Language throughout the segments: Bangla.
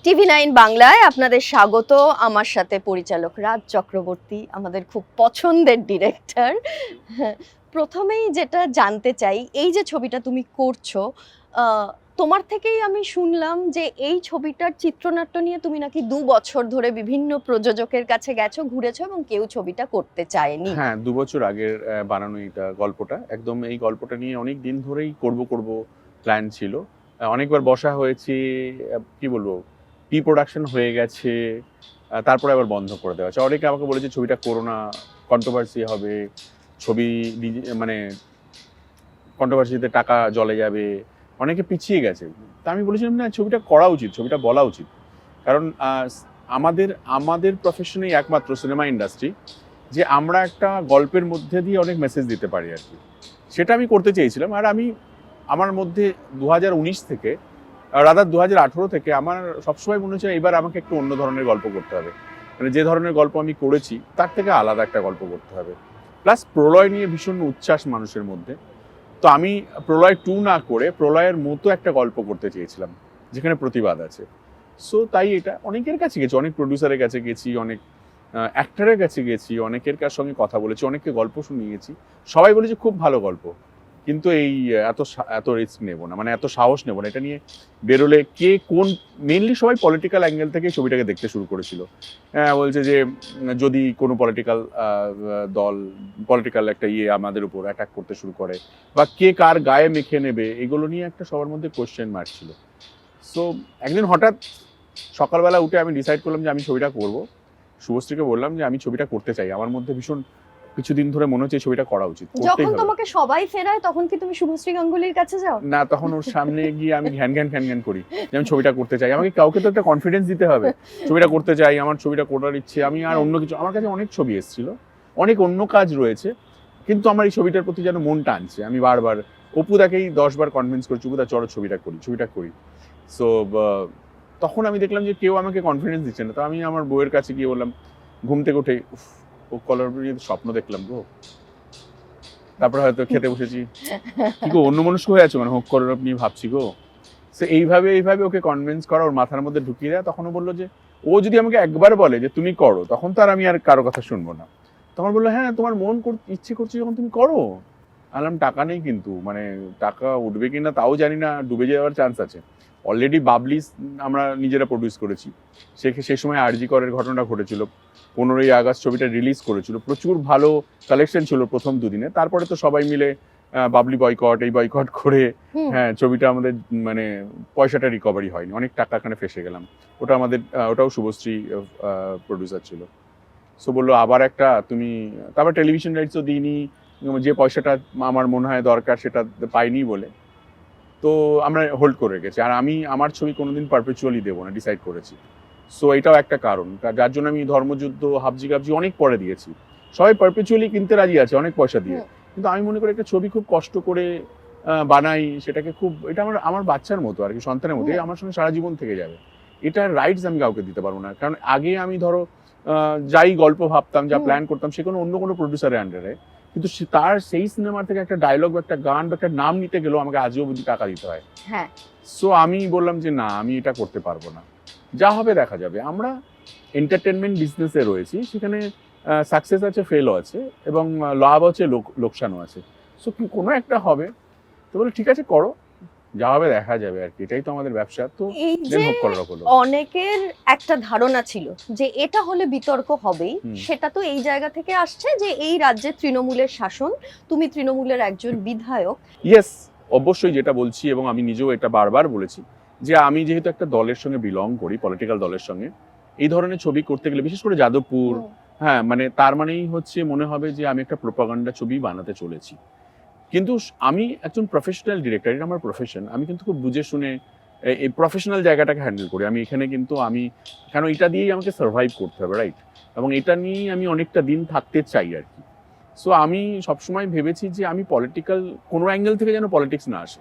TV9 বাংলায় আপনাদের স্বাগত। আমার সাথে পরিচালক রাজ চক্রবর্তী, আমাদের খুব পছন্দের ডিরেক্টর। প্রথমেই যেটা জানতে চাই, এই যে ছবিটা তুমি করছো, তোমার থেকেই আমি শুনলাম যে এই ছবিটার চিত্রনাট্য নিয়ে তুমি নাকি 2 বছর ধরে বিভিন্ন প্রযোজকের কাছে গেছো, ঘুরেছো এবং কেউ ছবিটা করতে চায়নি। হ্যাঁ, 2 বছর আগের বানানো এটা গল্পটা। একদম এই গল্পটা নিয়ে অনেক দিন ধরেই করব প্ল্যান ছিল। অনেকবার বসা হয়েছে, কি বলবো, প্রি-প্রোডাকশন হয়ে গেছে, তারপরে আবার বন্ধ করে দেওয়া হয়েছে। অনেকে আমাকে বলেছে ছবিটা করো না, কন্ট্রোভার্সি হবে, ছবি মানে কন্ট্রোভার্সিতে টাকা জলে যাবে, অনেকে পিছিয়ে গেছে। তা আমি বলেছিলাম না, ছবিটা করা উচিত, ছবিটা বলা উচিত। কারণ আমাদের আমাদের প্রফেশনেই একমাত্র সিনেমা ইন্ডাস্ট্রি যে আমরা একটা গল্পের মধ্যে দিয়ে অনেক মেসেজ দিতে পারি আর কি। সেটা আমি করতে চেয়েছিলাম। আর আমার মধ্যে 2019 থেকে রাদার 2018 থেকে আমার সবসময় মনে হচ্ছে এবার আমাকে একটু অন্য ধরনের গল্প করতে হবে। মানে যে ধরনের গল্প আমি করেছি তার থেকে আলাদা একটা গল্প করতে হবে। প্লাস প্রলয় নিয়ে ভীষণ উচ্ছ্বাস মানুষের মধ্যে। তো আমি প্রলয় 2 না করে প্রলয়ের মতো একটা গল্প করতে চেয়েছিলাম যেখানে প্রতিবাদ আছে। সো তাই এটা অনেকের কাছে গেছি, অনেক প্রডিউসারের কাছে গেছি, অনেক অ্যাক্টরের কাছে গেছি, অনেকের সঙ্গে কথা বলেছি, অনেককে গল্প শুনিয়েছি। সবাই বলেছে খুব ভালো গল্প, কিন্তু এই এত রিস্ক নেবো না, মানে এত সাহস নেবো না। এটা নিয়ে বেরোলে কে কোন, মেনলি সবাই পলিটিক্যাল অ্যাঙ্গেল থেকে ছবিটাকে দেখতে শুরু করেছিল। বলছে যে যদি কোনো পলিটিক্যাল দল, পলিটিক্যাল একটা আমাদের উপর অ্যাটাক করতে শুরু করে, বা কে কার গায়ে মেখে নেবে, এগুলো নিয়ে একটা সবার মধ্যে কোয়েশ্চেন মার্ক ছিল। সো একদিন হঠাৎ সকালবেলা উঠে আমি ডিসাইড করলাম যে আমি ছবিটা করব। শুভশ্রীকে বললাম যে আমি ছবিটা করতে চাই, আমার মধ্যে ভীষণ কিছুদিন ধরে মনে হচ্ছে ছবিটা করা উচিত, করতেই যখন হবে। তোমাকে সবাই ফেরায় তখন কি তুমি শুভশ্রী গাঙ্গুলির কাছে যাও? না, তখন ওর সামনে গিয়ে আমি ঘ্যান ঘ্যান করি যে আমি ছবিটা করতে চাই। আমাকে কাউকে তো একটা কনফিডেন্স দিতে হবে, ছবিটা করতে চাই, আমার ছবিটা করার ইচ্ছে। আমি আর অন্য কিছু, আমার কাছে অনেক ছবি এসেছিল, অনেক অন্য কাজ রয়েছে, কিন্তু আমার এই ছবিটার প্রতি যেন মন টানছে। আমি বারবার অপুদাকেই 10 বার কনভিন্স করছি, অপুদা চলো ছবিটা করি। সো তখন আমি দেখলাম যে কেউ আমাকে কনফিডেন্স দিচ্ছে না। তো আমি আমার বউয়ের কাছে গিয়ে বললাম, ঘুম থেকে উঠে, ও কলার স্বপ্ন দেখলাম গো। তারপরে হয়তো খেতে বসেছি, কি গো অন্যমনস্ক হয়ে আছো, মানে হোক করার নিয়ে ভাবছি গো। সে এইভাবে ওকে কনভিন্স করা, ওর মাথার মধ্যে ঢুকিয়ে দেয়। তখন ও বললো যে ও যদি আমাকে একবার বলে যে তুমি করো, তখন তো আর আমি আর কারো কথা শুনবো না। তখন বললো হ্যাঁ তোমার মন ইচ্ছে করছে যখন তুমি করো। আলাম টাকা নেই, কিন্তু মানে টাকা উঠবে কিনা তাও জানি না, ডুবে যাওয়ার চান্স আছে। অলরেডি বাবলি আমরা নিজেরা প্রডিউস করেছি, সে সময় আরজি করের ঘটনা ঘটেছিল। 15ই আগস্ট ছবিটা রিলিজ করেছিল, প্রচুর ভালো কালেকশন ছিল প্রথম দুদিনে। তারপরে তো সবাই মিলে বাবলি বয়কট করে, হ্যাঁ ছবিটা আমাদের মানে পয়সাটা রিকভারি হয়নি, অনেক টাকা এখানে ফেসে গেলাম। ওটাও শুভশ্রী প্রডিউসার ছিল। সো বললো আবার একটা তুমি, তারপর টেলিভিশন রাইটসও দিইনি, যে পয়সাটা আমার মনে হয় দরকার সেটা পাইনি বলে। তো আমরা হোল্ড করে রেখেছি। আর আমি আমার ছবি কোনোদিন পারপেচুয়ালি দেবো না, ডিসাইড করেছি। সো এটাও একটা কারণ যার জন্য আমি ধর্মযুদ্ধ, হাবজি গাবজি অনেক পরে দিয়েছি। সবাই পারপেচুয়ালি কিনতে রাজি আছে অনেক পয়সা দিয়ে, কিন্তু আমি মনে করি একটা ছবি খুব কষ্ট করে বানাই, সেটাকে খুব, এটা আমার বাচ্চার মতো আর কি, সন্তানের মতো, আমার সঙ্গে সারা জীবন থেকে যাবে। এটার রাইটস আমি কাউকে দিতে পারবো না। কারণ আগে আমি ধরো যাই গল্প ভাবতাম, যা প্ল্যান করতাম, সে অন্য কোনো প্রডিউসারের আন্ডারে, কিন্তু তার সেই সিনেমার থেকে একটা ডায়লগ বা একটা গান বা একটা নাম নিতে গেলেও আমাকে আজও বুঝি টাকা দিতে হয়। হ্যাঁ। সো আমি বললাম যে না, আমি এটা করতে পারবো না, যা হবে দেখা যাবে। আমরা এন্টারটেনমেন্ট বিজনেসে রয়েছি, সেখানে সাকসেস আছে, ফেলও আছে, এবং লাভ আছে, লোকসানও আছে। সো কোনো একটা হবে। তো বলে ঠিক আছে করো, যা হবে দেখা যাবে আর কি, এটাই তো আমাদের ব্যবসা। তো এই যে অনেকের একটা ধারণা ছিল যে এটা হলে বিতর্ক হবেই, সেটা তো এই জায়গা থেকে আসছে যে এই রাজ্যে তৃণমূলের শাসন, তুমি তৃণমূলের একজন বিধায়ক। ইয়েস, অবশ্যই যেটা বলছি, এবং আমি নিজেও এটা বারবার বলেছি যে আমি যেহেতু একটা দলের সঙ্গে বিলং করি, পলিটিক্যাল দলের সঙ্গে, এই ধরনের ছবি করতে গেলে, বিশেষ করে যাদবপুর, হ্যাঁ মানে তার মানেই হচ্ছে মনে হবে যে আমি একটা প্রোপাগান্ডা ছবি বানাতে চলেছি। কিন্তু আমি একজন প্রফেশনাল ডিরেক্টর, এটা আমার প্রফেশন, আমি কিন্তু খুব বুঝে শুনে এই প্রফেশনাল জায়গাটাকে হ্যান্ডেল করি। আমি এখানে কিন্তু কেন এটা দিয়েই আমাকে সার্ভাইভ করতে হবে, রাইট, এবং এটা নিয়েই আমি অনেকটা দিন থাকতে চাই আর কি। সো আমি সবসময় ভেবেছি যে আমি পলিটিক্যাল কোনো অ্যাঙ্গেল থেকে যেন পলিটিক্স না আসে।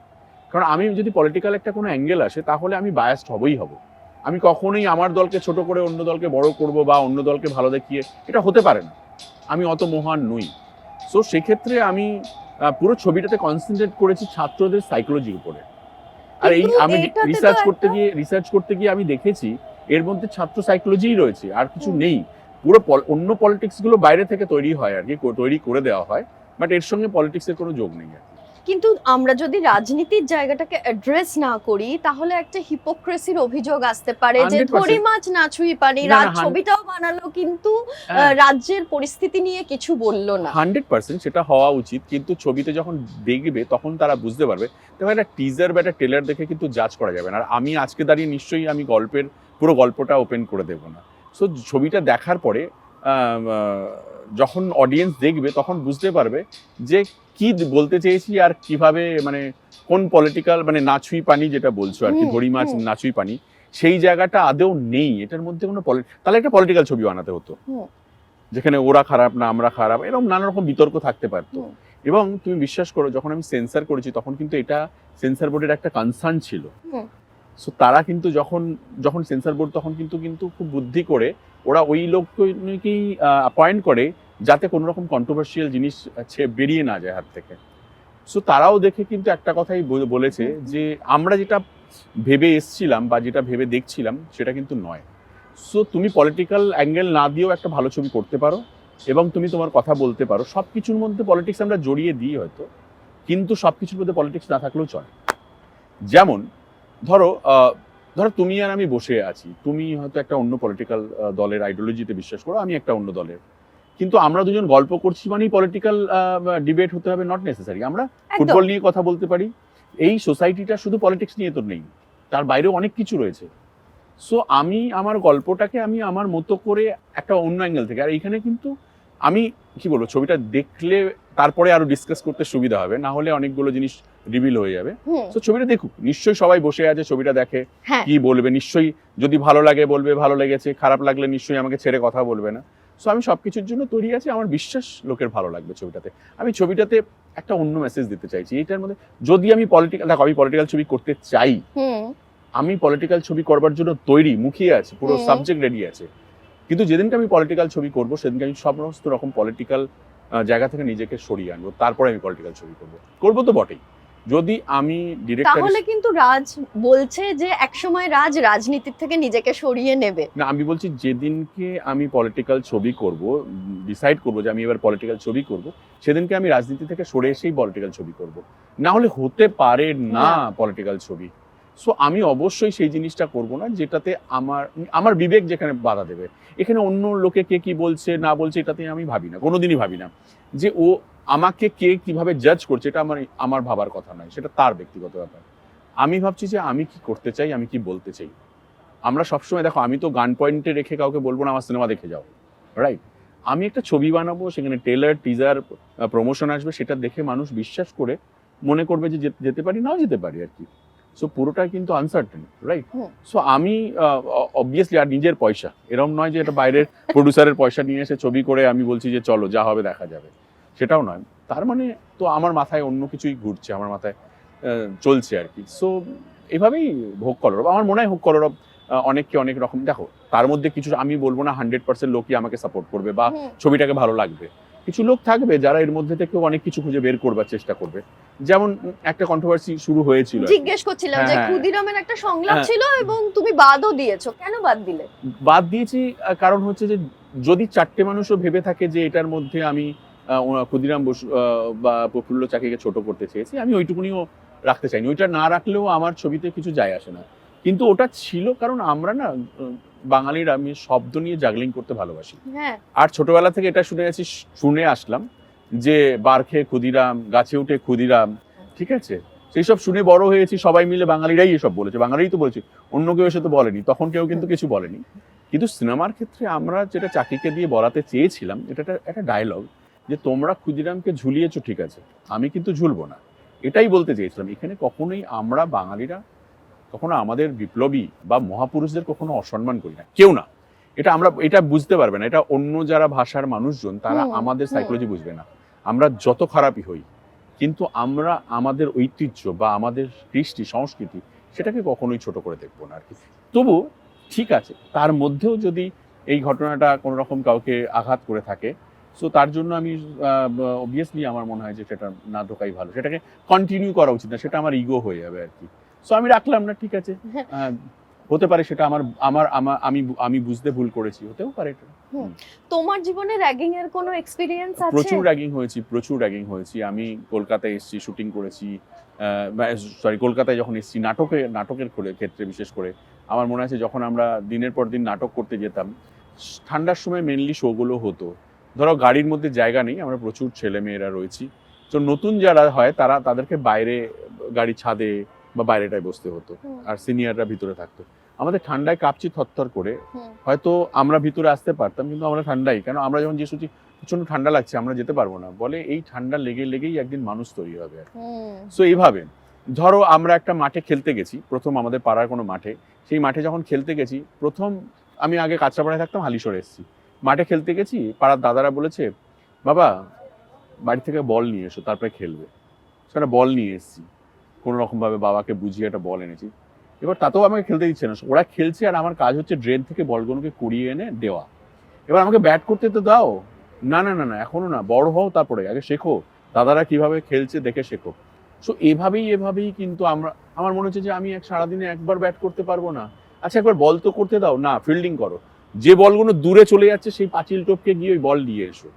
কারণ আমি যদি পলিটিক্যাল একটা কোনো অ্যাঙ্গেল আসে, তাহলে আমি বায়াসড হবই হব। আমি কখনোই আমার দলকে ছোট করে অন্য দলকে বড় করব বা অন্য দলকে ভালো দেখিয়ে, এটা হতে পারে না, আমি অত মহান নই। সো সেক্ষেত্রে আমি পুরো ছবিটাতে কনসেন্ট্রেট করেছি ছাত্রদের সাইকোলজির উপরে। আর এই আমি রিসার্চ করতে গিয়ে আমি দেখেছি এর মধ্যে ছাত্র সাইকোলজিই রয়েছে, আর কিছু নেই। পুরো অন্য পলিটিক্স গুলো বাইরে থেকে তৈরি হয় আর কি, তৈরি করে দেওয়া হয়, বাট এর সঙ্গে পলিটিক্সের কোনো যোগ নেই আর কি। কিন্তু আমরা যদি রাজনীতির জায়গাটাকে অ্যাড্রেস না করি তাহলে একটা হিপোক্রেসির অভিযোগ আসতে পারে যে 100% থরি মাছ না ছুঁই পানি, না, না, রাজ ছবিটাও বানালো কিন্তু হ্যাঁ। রাজ্যের পরিস্থিতি নিয়ে কিছু বললো না। 100% সেটা হওয়া উচিত, কিন্তু ছবিতে যখন দেখবে তখন তারা বুঝতে পারবে। তবে একটা টিজার বা একটা ট্রেলার দেখে কিন্তু জাজ করা যাবে না। আর আমি আজকে দাঁড়িয়ে নিশ্চয়ই আমি পুরো গল্পটা ওপেন করে দেব না। সো ছবিটা দেখার পরে যখন অডিয়েন্স দেখবে তখন বুঝতে পারবে যে কি বলতে চেয়েছি, আর কিভাবে মানে কোন পলিটিক্যাল মানে নাছুই পানি যেটা বলছো আর কি, ধরি মাছ নাছুই পানি, সেই জায়গাটা আদৌ নেই এটার মধ্যে কোনো। তাহলে একটা পলিটিক্যাল ছবি বানাতে হতো যেখানে ওরা খারাপ না আমরা খারাপ, এরকম নানা রকম বিতর্ক থাকতে পারতো। এবং তুমি বিশ্বাস করো, যখন আমি সেন্সার করেছি তখন কিন্তু এটা সেন্সার বোর্ডের একটা কনসার্ন ছিল। সো তারা কিন্তু যখন সেন্সার বোর্ড তখন কিন্তু খুব বুদ্ধি করে ওরা ওই লোককেই অ্যাপয়েন্ট করে যাতে কোনো রকম কন্ট্রোভার্সিয়াল জিনিস বেরিয়ে না যায় হাত থেকে। সো তারাও দেখে কিন্তু একটা কথাই বলেছে যে আমরা যেটা ভেবে এসছিলাম বা যেটা ভেবে দেখছিলাম সেটা কিন্তু নয়। সো তুমি পলিটিক্যাল অ্যাঙ্গেল না দিয়েও একটা ভালো ছবি করতে পারো এবং তুমি তোমার কথা বলতে পারো। সব কিছুর মধ্যে পলিটিক্স আমরা জড়িয়ে দিই হয়তো, কিন্তু সব কিছুর মধ্যে পলিটিক্স না থাকলেও চলে। যেমন ধরো তুমি আর আমি বসে আছি, তুমি হয়তো একটা অন্য পলিটিক্যাল দলের আইডিওলজিতে বিশ্বাস করো, আমি একটা অন্য দলের, কিন্তু আমরা দুজন গল্প করছি মানেই পলিটিক্যাল ডিবেট হতে হবে নট নেসেসারি। আমরা ফুটবল নিয়ে কথা বলতে পারি। এই সোসাইটিটা শুধু পলিটিক্স নিয়ে তো নেই, তার বাইরেও অনেক কিছু রয়েছে। সো আমি আমার গল্পটাকে আমি আমার মতো করে একটা অন্য অ্যাঙ্গেল থেকে, আর এইখানে কিন্তু আমি কি বলবো, ছবিটা দেখলে তারপরে আরো ডিসকাস করতে সুবিধা হবে, না হলে অনেকগুলো জিনিস রিভিল হয়ে যাবে। তো ছবিটা দেখুক, নিশ্চয়ই সবাই বসে আছে ছবিটা দেখে কি বলবে, নিশ্চয়ই যদি ভালো লাগে বলবে ভালো লেগেছে, খারাপ লাগলে নিশ্চয়ই আমাকে ছেড়ে কথা বলবে না। সো আমি সবকিছুর জন্য তৈরি আছি, আমার বিশ্বাস লোকের ভালো লাগবে ছবিটাতে। আমি ছবিটাতে একটা অন্য মেসেজ দিতে চাইছি এইটার মধ্যে। যদি আমি পলিটিক্যাল ছবি করতে চাই, আমি পলিটিক্যাল ছবি করবার জন্য তৈরি, মুখিয়ে আছে, পুরো সাবজেক্ট রেডি আছে, কিন্তু যেদিনকে আমি পলিটিক্যাল ছবি করবো সেদিনকে আমি সমস্ত রকম পলিটিক্যাল জায়গা থেকে নিজেকে সরিয়ে আনবো, তারপরে আমি পলিটিক্যাল ছবি করবো তো বটেই। যদি আমি ডিরেক্টর, তাহলে কিন্তু রাজ বলছে যে একসময় রাজনীতির থেকে নিজেকে সরিয়ে নেবে না। আমি বলছি যেদিনকে আমি পলিটিক্যাল ছবি করব, ডিসাইড করবো যে আমি এবার পলিটিক্যাল ছবি করব, সেদিনকে আমি রাজনীতি থেকে সরে এসেই পলিটিক্যাল ছবি করব, না হলে হতে পারে না পলিটিক্যাল ছবি। সো আমি অবশ্যই সেই জিনিসটা করব না যেটাতে আমার বিবেক যেখানে বাধা দেবে। এখানে অন্য লোকে কে কি বলছে না বলছে এটাতে আমি ভাবি না, কোনোদিনই ভাবি না যে ও আমাকে কে কিভাবে জাজ করছে, এটা আমার ভাবার কথা নয়, সেটা তার ব্যক্তিগত ব্যাপার। আমি ভাবছি যে আমি কি করতে চাই, আমি কি বলতে চাই। আমরা সবসময় দেখো, আমি তো গান পয়েন্টে রেখে কাউকে বলবো না আমার সিনেমা দেখে যাও, রাইট? আমি একটা ছবি বানাবো, সেখানে ট্রেলার টিজার প্রমোশন আসবে, সেটা দেখে মানুষ বিশ্বাস করে মনে করবে যে যেতে পারি, নাও যেতে পারি আর কি। সো পুরোটাই কিন্তু আনসার্টেন, রাইট? সো আমি অবভিয়াসলি, আর নিজের পয়সা, এরকম নয় যে এটা বাইরের প্রডিউসারের পয়সা নিয়ে এসে ছবি করে আমি বলছি যে চলো যা হবে দেখা যাবে, সেটাও নয়। তার মানে তো আমার মাথায় অন্য কিছুই ঘুরছে, আমার মাথায় চলছে আর কি। সো এভাবেই হোক কলরব, আমার মনে হয় হোক কলরব অনেককে অনেক রকম। দেখো, তার মধ্যে কিছু আমি বলবো না 100% লোকই আমাকে সাপোর্ট করবে বা ছবিটাকে ভালো লাগবে। কিছু লোক থাকবে যারা এর মধ্যে থেকে অনেক কিছু খুঁজে বের করবার চেষ্টা করবে। যেমন একটা কন্ট্রোভার্সি শুরু হয়েছিল, জিজ্ঞেস করছিলাম যে ক্ষুদিরামের একটা সংলাপ ছিল এবং তুমি বাদও দিয়েছো, কেন বাদ দিলে? বাদ দিয়েছি কারণ হচ্ছে যে যদি চারটে মানুষও ভেবে থাকে যে এটার মধ্যে আমি ক্ষুদিরাম বসু বা প্রফুল্ল চাকিকে ছোট করতে চেয়েছি, আমি ওইটুকুনিও রাখতে চাইনি। ওইটা না রাখলেও আমার ছবিতে কিছু যায় আসে না, কিন্তু ওটা ছিল কারণ আমরা না বাঙালিরা, আমি শব্দ নিয়ে জাগলিং করতে ভালোবাসি। আর ছোটবেলা থেকে এটা শুনে আসলাম যে বার খেয়ে ক্ষুদিরাম, গাছে উঠে ক্ষুদিরাম, ঠিক আছে? সেই সব শুনে বড় হয়েছি, সবাই মিলে বাঙালিরাই এসব বলেছে, বাঙালিই তো বলেছে, অন্য কেউ এসে তো বলেনি, তখন কেউ কিন্তু কিছু বলেনি। কিন্তু সিনেমার ক্ষেত্রে আমরা যেটা চাকিকে দিয়ে বলাতে চেয়েছিলাম, এটা একটা ডায়লগ যে তোমরা ক্ষুদিরামকে ঝুলিয়েছো, ঠিক আছে, আমি কিন্তু ঝুলবো না, এটাই বলতে চেয়েছিলাম। এখানে কখনোই আমরা বাঙালিরা কখনো আমাদের বিপ্লবী বা মহাপুরুষদের কখনো অসম্মান করি না, কেউ না। এটা বুঝতে পারবে না, এটা অন্য যারা ভাষার মানুষজন তারা আমাদের সাইকোলজি বুঝবে না। আমরা যত খারাপই হই, কিন্তু আমরা আমাদের ঐতিহ্য বা আমাদের কৃষ্টি সংস্কৃতি সেটাকে কখনোই ছোট করে দেখবো না আর কি। তবু ঠিক আছে, তার মধ্যেও যদি এই ঘটনাটা কোনো রকম কাউকে আঘাত করে থাকে, সো তার জন্য আমি অবভিয়াসলি আমার মনে হয় যে সেটা না ঢোকাই ভালো, সেটাকে কন্টিনিউ করা উচিত না, সেটা আমার ইগো হয়ে যাবে আর কি। সো আমি রাখলাম না, ঠিক আছে। হতে পারে সেটা আমার আমার আমার- আমি আমি বুঝতে ভুল করেছি, হতেও পারে এটা। তোমার জীবনে র্যাগিং এর কোনো এক্সপিরিয়েন্স আছে? প্রচুর র্যাগিং হয়েছি। আমি কলকাতায় এসেছি, শুটিং করেছি, সরি কলকাতায় যখন এসেছি নাটকের ক্ষেত্রে বিশেষ করে আমার মনে আছে যখন আমরা দিনের পর দিন নাটক করতে যেতাম, ঠান্ডার সময় মেনলি শোগুলো হতো। ধরো গাড়ির মধ্যে জায়গা নেই, আমরা প্রচুর ছেলে মেয়েরা রয়েছি, তো নতুন যারা হয় তাদেরকে বাইরে গাড়ি ছাদে বা বাইরেটায় বসতে হতো, আর সিনিয়ররা ভিতরে থাকতো। আমাদের ঠান্ডায় কাঁপছি থরথর করে, হয়তো আমরা ভিতরে আসতে পারতাম কিন্তু আমরা ঠান্ডাই কেন, আমরা যখন যে শুনছি প্রচন্ড ঠান্ডা লাগছে আমরা যেতে পারবো না, বলে এই ঠান্ডা লেগেই একদিন মানুষ তৈরি হবে। সো এইভাবে ধরো আমরা একটা মাঠে খেলতে গেছি, প্রথম আমাদের পাড়ার কোনো মাঠে, সেই মাঠে যখন খেলতে গেছি প্রথম, আমি আগে কাঁচরাপাড়ায় থাকতাম, হালিশহরে এসেছি, মাঠে খেলতে গেছি, পাড়ার দাদারা বলেছে বাবা বাড়ি থেকে বল নিয়ে এসো তারপরে খেলবে। সেটা বল নিয়ে এসেছি, কোনো রকমভাবে বাবাকে বুঝিয়ে একটা বল এনেছি, এবার তাতেও আমাকে খেলতে দিচ্ছে না, ওরা খেলছে আর আমার কাজ হচ্ছে ড্রেন থেকে বলগুলোকে কুড়িয়ে এনে দেওয়া। এবার আমাকে ব্যাট করতে তো দাও, না না না না এখনো না, বড় হও তারপরে, আগে শেখো, দাদারা কিভাবে খেলছে দেখে শেখো। সো এভাবেই কিন্তু আমার মনে হচ্ছে যে আমি সারাদিনে একবার ব্যাট করতে পারবো না, আচ্ছা একবার বল তো করতে দাও, না ফিল্ডিং করো, যে বলগুলো দূরে চলে যাচ্ছে সেই পাঁচিল টপকে গিয়ে ওই বল নিয়ে এসো।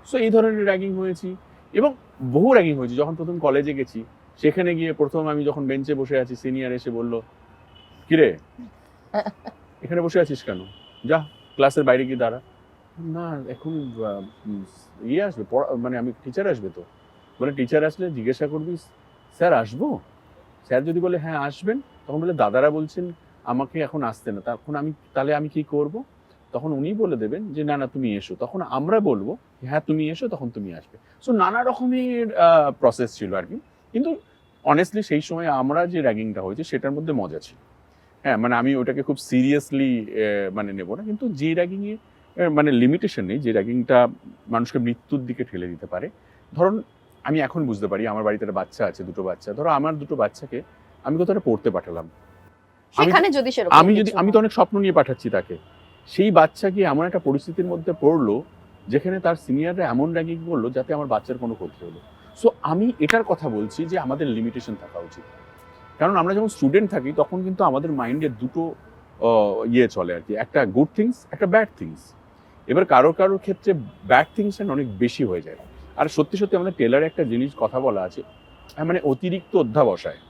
সো এই ধরনের র্যাগিং হয়েছি, এবং বহু র্যাগিং হয়েছে। যখন প্রথম কলেজে গেছি, সেখানে গিয়ে প্রথম আমি যখন বেঞ্চে বসে আছি, সিনিয়র এসে বলল কিরে এখানে বসে আছিস কেন, যা ক্লাসের বাইরে গিয়ে দাঁড়া। না এখন ইয়ে আসবে, মানে আমি টিচার আসবে, তো বলে টিচার আসলে জিজ্ঞাসা করবি স্যার আসবো, স্যার যদি বলে হ্যাঁ আসবেন, তখন বলে দাদারা বলছেন আমাকে এখন আসতে না, তখন তাহলে আমি কি করব, তখন উনি বলে দেবেন যে না না তুমি এসো, তখন আমরা বলবো হ্যাঁ তুমি এসো, তখন তুমি আসবে। সো নানা রকমের প্রসেস ছিল আর কি, কিন্তু অনেস্টলি সেই সময় আমরা যে র্যাগিংটা হয়েছে সেটার মধ্যে মজা ছিল। হ্যাঁ মানে আমি ওটাকে খুব সিরিয়াসলি মানে নেব না, কিন্তু যে র্যাগিংয়ে মানে লিমিটেশন নেই, যে র্যাগিংটা মানুষকে মৃত্যুর দিকে ঠেলে দিতে পারে। ধরুন আমি এখন বুঝতে পারি, আমার বাড়িতে একটা বাচ্চা আছে, দুটো বাচ্চা, ধরো আমার দুটো বাচ্চাকে আমি কোথাও একটা পড়তে পাঠালাম, সেখানে যদি আমি তো অনেক স্বপ্ন নিয়ে পাঠাচ্ছি তাকে, সেই বাচ্চা কি এমন একটা পরিস্থিতির মধ্যে পড়লো যেখানে তার সিনিয়ররা এমন র্যাগিং করলো যাতে আমার বাচ্চার কোনো ক্ষতি হলো। সো আমি এটার কথা বলছি যে আমাদের লিমিটেশন থাকা উচিত, কারণ আমরা যখন স্টুডেন্ট থাকি তখন কিন্তু আমাদের মাইন্ডে দুটো ইয়ে চলে আর কি, একটা গুড থিংস, একটা ব্যাড থিংস। এবার কারোর ক্ষেত্রে ব্যাড থিংস অনেক বেশি হয়ে যায়। আর সত্যি আমাদের টেলারে একটা জিনিস কথা বলা আছে, মানে অতিরিক্ত অধ্যাবসায়।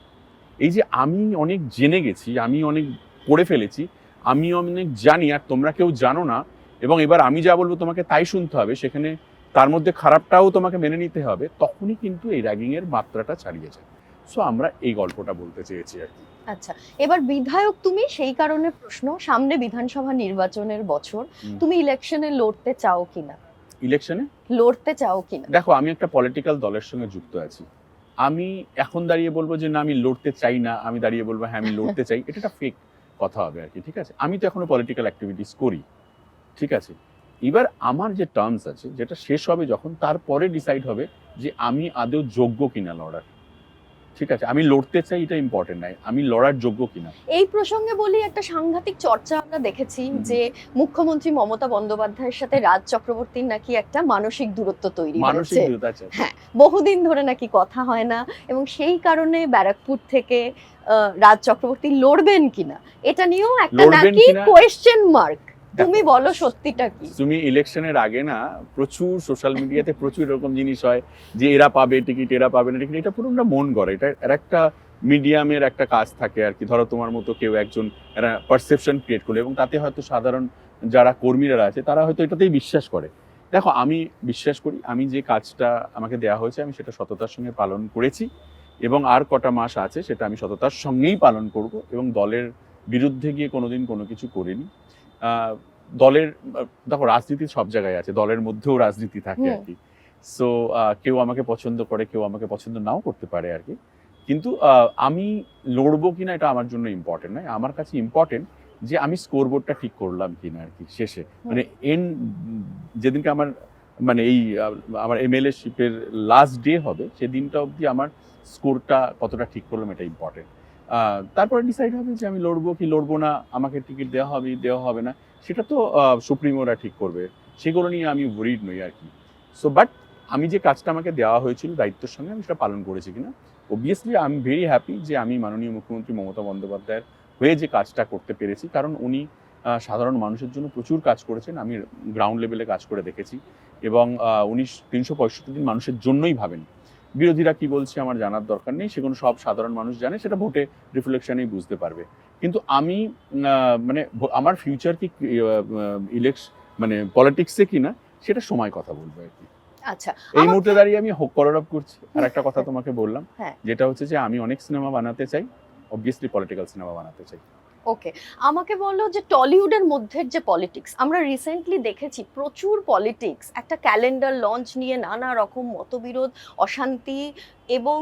এই যে আমি অনেক জেনে গেছি, আমি অনেক পড়ে ফেলেছি, আমি অনেক জানি আর তোমরা কেউ জানো না, এবং এবার আমি যা বলবো তোমাকে তাই শুনতে হবে, সেখানে তার মধ্যে খারাপটাও তোমাকে মেনে নিতে হবে, তখনই কিন্তু এই র্যাগিং এর মাত্রাটা ছাড়িয়ে যায়। সো আমরা এই গল্পটা বলতে চেয়েছি আর কি। আচ্ছা, এবার বিধায়ক তুমি, সেই কারণে প্রশ্ন, সামনে বিধানসভা নির্বাচনের বছর, তুমি ইলেকশনে লড়তে চাও কিনা? ইলেকশনে লড়তে চাও কিনা? দেখো আমি একটা পলিটিক্যাল দলের সঙ্গে যুক্ত আছি, আমি এখন দাঁড়িয়ে বলবো যে না আমি লড়তে চাই না, আমি দাঁড়িয়ে বলবো হ্যাঁ আমি লড়তে চাই, এটা একটা ফেক কথা হবে আর কি, ঠিক আছে? আমি তো এখনো পলিটিক্যাল অ্যাক্টিভিটিস করি, ঠিক আছে? এবার আমার যে টার্মস আছে, যেটা শেষ হবে যখন, তারপরে ডিসাইড হবে যে আমি আদৌ যোগ্য কিনা লড়ার, ঠিক আছে? আমি লড়তে চাই এটা ইম্পর্টেন্ট নয়, আমি লড়ার যোগ্য কিনা। এই প্রসঙ্গে বলি, একটা সাংঘাতিক চর্চা আমরা দেখেছি যে মুখ্যমন্ত্রী মমতা বন্দ্যোপাধ্যায়ের সাথে রাজ চক্রবর্তীর নাকি একটা মানসিক দূরত্ব তৈরি হয়েছে, হ্যাঁ বহুদিন ধরে নাকি কথা হয় না, এবং সেই কারণে ব্যারাকপুর থেকে রাজ চক্রবর্তী লড়বেন কিনা এটা নিয়েও একটা নাকি কোয়েশ্চেন মার্ক। তুমি বলো সত্যিটা কি? তুমি ইলেকশনের আগে না প্রচুর সোশ্যাল মিডিয়াতে প্রচুর এরকম জিনিস হয় যে এরা পাবে টিকিট, এরা পাবে না টিকিট, এটা পুরো একটা মন গড়ে, এটা একটা মিডিয়ামের একটা কাজ থাকে আর কি। ধরো তোমার মতো কেউ একজন একটা পারসেপশন ক্রিয়েট করলো, এবং তাতে হয়তো সাধারণ যারা কর্মীরা আছে তারা হয়তো এটাতেই বিশ্বাস করে। দেখো আমি বিশ্বাস করি, আমি যে কাজটা আমাকে দেওয়া হয়েছে আমি সেটা সততার সঙ্গে পালন করেছি, এবং আর কটা মাস আছে সেটা আমি সততার সঙ্গেই পালন করব, এবং দলের বিরুদ্ধে গিয়ে কোনোদিন কোনো কিছু করিনি। দলের দেখো রাজনীতি সব জায়গায় আছে, দলের মধ্যেও রাজনীতি থাকে আর কি। সো কেউ আমাকে পছন্দ করে, কেউ আমাকে পছন্দ নাও করতে পারে আর কি, কিন্তু আমি লড়বো কিনা এটা আমার জন্য ইম্পর্টেন্ট নয়, আমার কাছে ইম্পর্টেন্ট যে আমি স্কোরবোর্ডটা ঠিক করলাম কিনা আর কি। শেষে মানে যেদিনকে আমার মানে এই আমার এমএলএ শিপের লাস্ট ডে হবে, সেদিনটা অবধি আমার স্কোরটা কতটা ঠিক করলাম এটা ইম্পর্টেন্ট। তারপরে ডিসাইড হবে যে আমি লড়বো কি লড়বো না, আমাকে টিকিট দেওয়া হবে না, সেটা তো সুপ্রিমোরা ঠিক করবে, সেগুলো নিয়ে আমি ওয়ারিড নই আর কি। সো বাট আমি যে কাজটা আমাকে দেওয়া হয়েছিল দায়িত্বের সঙ্গে আমি সেটা পালন করেছি কিনা, obviously I am very happy যে আমি মাননীয় মুখ্যমন্ত্রী মমতা বন্দ্যোপাধ্যায়ের হয়ে যে কাজটা করতে পেরেছি, কারণ উনি সাধারণ মানুষের জন্য প্রচুর কাজ করেছেন। আমি গ্রাউন্ড লেভেলে কাজ করে দেখেছি এবং উনি ৩৬৫ দিন মানুষের জন্যই ভাবেন। বিরোধীরা কি বলছে আমার জানার দরকার নেই, সেগুলো সব সাধারণ মানুষ জানে, সেটা ভোটে রিফ্লেকশনেই বুঝতে পারবে। কিন্তু আমি মানে আমার ফিউচার কি মানে পলিটিক্সে কিনা সেটা সময় কথা বলবো আর কি। আচ্ছা, এই মুহূর্তে দাঁড়িয়ে আমি কলর আপ করছি। আর একটা কথা তোমাকে বললাম, হ্যাঁ। যেটা হচ্ছে যে আমি অনেক সিনেমা বানাতে চাই, অবভিয়াসলি পলিটিক্যাল সিনেমা বানাতে চাই। ওকে, আমাকে বলো যে টলিউডের মধ্যে যে পলিটিক্স আমরা রিসেন্টলি দেখেছি, প্রচুর পলিটিক্স, একটা ক্যালেন্ডার লঞ্চ নিয়ে নানা রকম মতবিরোধ, অশান্তি, এবং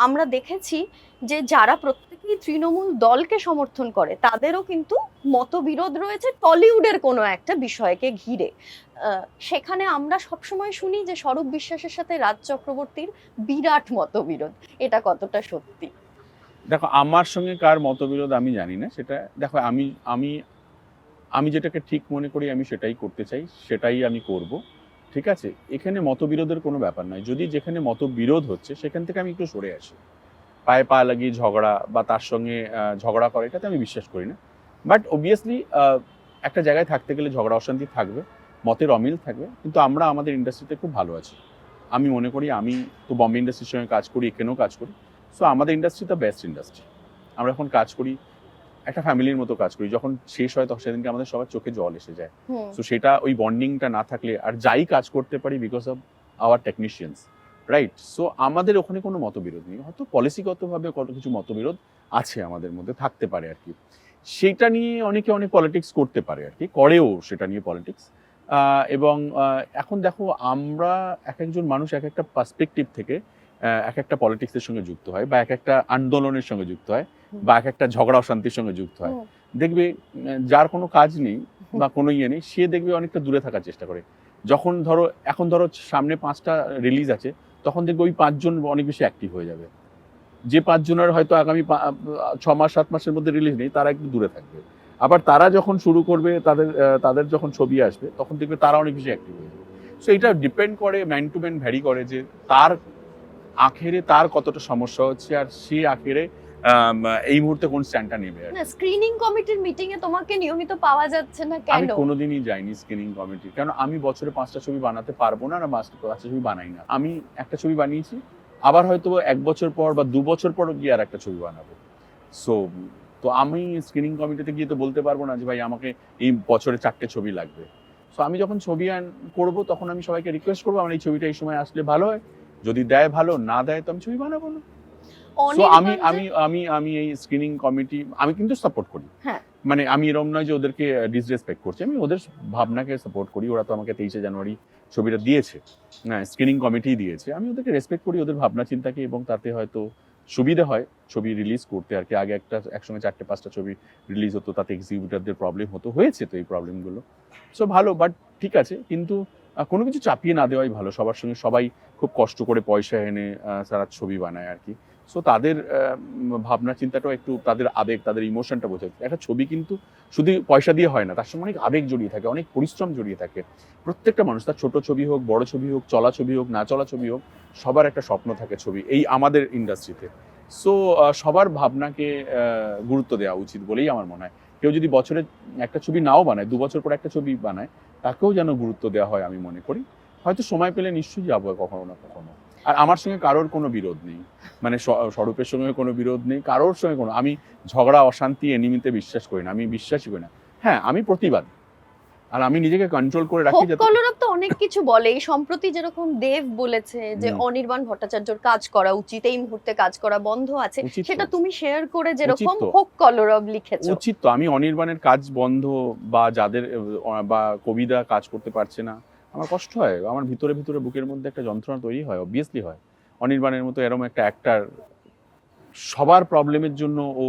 আমরা দেখেছি যে যারা প্রত্যেকেই তৃণমূল দলকে সমর্থন করে তাদেরও কিন্তু মতবিরোধ রয়েছে টলিউডের কোনো একটা বিষয়কে ঘিরে। সেখানে আমরা সবসময় শুনি যে স্বরূপ বিশ্বাসের সাথে রাজ চক্রবর্তীর বিরাট মতবিরোধ, এটা কতটা সত্যি? দেখো, আমার সঙ্গে কার মতবিরোধ আমি জানি না, সেটা দেখো আমি আমি আমি যেটাকে ঠিক মনে করি আমি সেটাই করতে চাই, সেটাই আমি করব। ঠিক আছে, এখানে মতবিরোধের কোনো ব্যাপার নয়। যদি যেখানে মতবিরোধ হচ্ছে সেখান থেকে আমি একটু সরে আসি। পায়ে পা লাগিয়ে ঝগড়া বা তার সঙ্গে ঝগড়া করে, এটাতে আমি বিশ্বাস করি না। বাট অবভিয়াসলি একটা জায়গায় থাকতে গেলে ঝগড়া অশান্তি থাকবে, মতের অমিল থাকবে, কিন্তু আমরা আমাদের ইন্ডাস্ট্রিতে খুব ভালো আছি। আমি মনে করি, আমি তো বম্বে ইন্ডাস্ট্রির সঙ্গে কাজ করি, এখানেও কাজ করি। সো আমাদের ইন্ডাস্ট্রি দ্য বেস্ট ইন্ডাস্ট্রি। আমরা এখন কাজ করি, একটা ফ্যামিলির মতো কাজ করি। যখন শেষ হয় তখন সেদিনকে আমাদের সবার চোখে জল এসে যায়। সো সেটা ওই বন্ডিংটা না থাকলে আর যাই কাজ করতে পারি because of our technicians, right? So আমাদের ওখানে কোনো মতবিরোধ নেই। হয়তো পলিসিগতভাবে কত কিছু মতবিরোধ আছে আমাদের মধ্যে, থাকতে পারে আর কি। সেটা নিয়ে অনেকে অনেক পলিটিক্স করতে পারে আর কি, করেও সেটা নিয়ে পলিটিক্স। এবং এখন দেখো, আমরা এক একজন মানুষ এক একটা পার্সপেক্টিভ থেকে এক একটা পলিটিক্সের সঙ্গে যুক্ত হয়, বা এক একটা আন্দোলনের সঙ্গে যুক্ত হয়, বা এক একটা ঝগড়া অশান্তির সঙ্গে যুক্ত হয়। দেখবে যার কোনো কাজ নেই বা কোনো ইয়ে নেই, সে দেখবে অনেকটা দূরে থাকার চেষ্টা করে। যখন ধরো এখন ধরো সামনে 5টা রিলিজ আছে, তখন দেখবে ওই 5জন অনেক বেশি অ্যাক্টিভ হয়ে যাবে। যে 5জনের হয়তো আগামী 6 মাস 7 মাসের মধ্যে রিলিজ নেই, তারা একটু দূরে থাকবে। আবার তারা যখন শুরু করবে, তাদের যখন ছবি আসবে, তখন দেখবে তারা অনেক বেশি অ্যাক্টিভ হয়ে যাবে। সো এটা ডিপেন্ড করে, ম্যান টু ম্যান ভ্যারি করে, যে তার আখেরে তার কতটা সমস্যা হচ্ছে, আর সে আখেরে এই মুহূর্তে কোন স্ট্যান্ডটা নেবে। না, স্ক্রিনিং কমিটির মিটিং এ তোমাকে নিয়মিত পাওয়া যাচ্ছে না আমি কেন? কোনোদিনই যাইনি স্ক্রিনিং কমিটি, কারণ আমি বছরে 5টা ছবি বানাতে পারবো না, 5টা ছবি বানাই না। আমি একটা ছবি বানিয়েছি, আবার হয়তো 1 বছর পর বা 2 বছর পর গিয়ে আর একটা ছবি বানাবো। সো তো আমি স্ক্রিনিং কমিটিতে গিয়ে তো বলতে পারবো না যে ভাই আমাকে এই বছরে 4টে ছবি লাগবে। সো আমি যখন ছবি করবো, তখন আমি সবাইকে রিকোয়েস্ট করবো আমার এই ছবিটা এই সময় আসলে ভালো হয়, যদি দেয় ভালো, না দেয় তো আমি ছবি বানাবো না। সো আমি এই স্ক্রিনিং কমিটি আমি কিন্তু সাপোর্ট করি। হ্যাঁ, মানে আমি এরকম নয় যে ওদেরকে ডিসরেসপেক্ট করছি, আমি ওদের ভাবনাকে সাপোর্ট করি। ওরা তো আমাকে 23শে জানুয়ারি ছবিটা দিয়েছে, হ্যাঁ, স্ক্রিনিং কমিটি দিয়েছে, আমি ওদেরকে রেসপেক্ট করি, ওদের ভাবনা চিন্তাকে, এবং তাতে হয়তো সুবিধা হয় ছবি রিলিজ করতে আর কি। আগে একসঙ্গে 4টে 5টা ছবি রিলিজ হতো, তাতে এক্সিকিউটিভদের প্রবলেম হতো, হয়েছে তো এই প্রবলেমগুলো। সো ভালো, বাট ঠিক আছে, কিন্তু কোনো কিছু চাপিয়ে না দেওয়াই ভালো। সবার সঙ্গে সবাই খুব কষ্ট করে পয়সা এনে তারা ছবি বানায় আর কি। সো তাদের ভাবনা চিন্তাটাও একটু, তাদের আবেগ, তাদের ইমোশনটা বোঝা। একটা ছবি কিন্তু শুধু পয়সা দিয়ে হয় না, তার সঙ্গে অনেক আবেগ জড়িয়ে থাকে, অনেক পরিশ্রম জড়িয়ে থাকে। প্রত্যেকটা মানুষ, তার ছোট ছবি হোক, বড় ছবি হোক, চলা ছবি হোক, না চলা ছবি হোক, সবার একটা স্বপ্ন থাকে ছবি, এই আমাদের ইন্ডাস্ট্রিতে। সো সবার ভাবনাকে গুরুত্ব দেওয়া উচিত বলেই আমার মনে হয়। কেউ যদি বছরে একটা ছবি নাও বানায়, 2 বছর পর একটা ছবি বানায়, তাকেও যেন গুরুত্ব দেওয়া হয় আমি মনে করি। হয়তো সময় পেলে নিশ্চয়ই যাবো কখনো না কখনো। আর আমার সঙ্গে কারোর কোনো বিরোধ নেই, মানে স্বরূপের সঙ্গে কোনো বিরোধ নেই, কারোর সঙ্গে কোনো, আমি ঝগড়া অশান্তি এনিমিতে বিশ্বাস করি না, আমি বিশ্বাসই করি না। হ্যাঁ, আমি প্রতিবাদ, আর আমি নিজেকে কন্ট্রোল করে রাখি যাতে। কলরব তো অনেক কিছু বলে, এই সম্প্রতি যেরকম দেব বলেছে যে অনির্বাণ ভট্টাচার্যর কাজ করা উচিত, এই মুহূর্তে কাজ করা বন্ধ আছে, সেটা তুমি শেয়ার করে যেরকম হোক কলরব লিখেছো। উচিত তো, আমি অনির্বাণের কাজ বন্ধ বা যাদের বা কবিতা কাজ করতে পারছে না, আমার কষ্ট হয়, আমার ভিতরে ভিতরে বুকের মধ্যে একটা যন্ত্রণা তৈরি হয়, অবভিয়াসলি হয়। অনির্বাণের মতো এরকম একটা অ্যাক্টর, সবার প্রবলেমের জন্য ও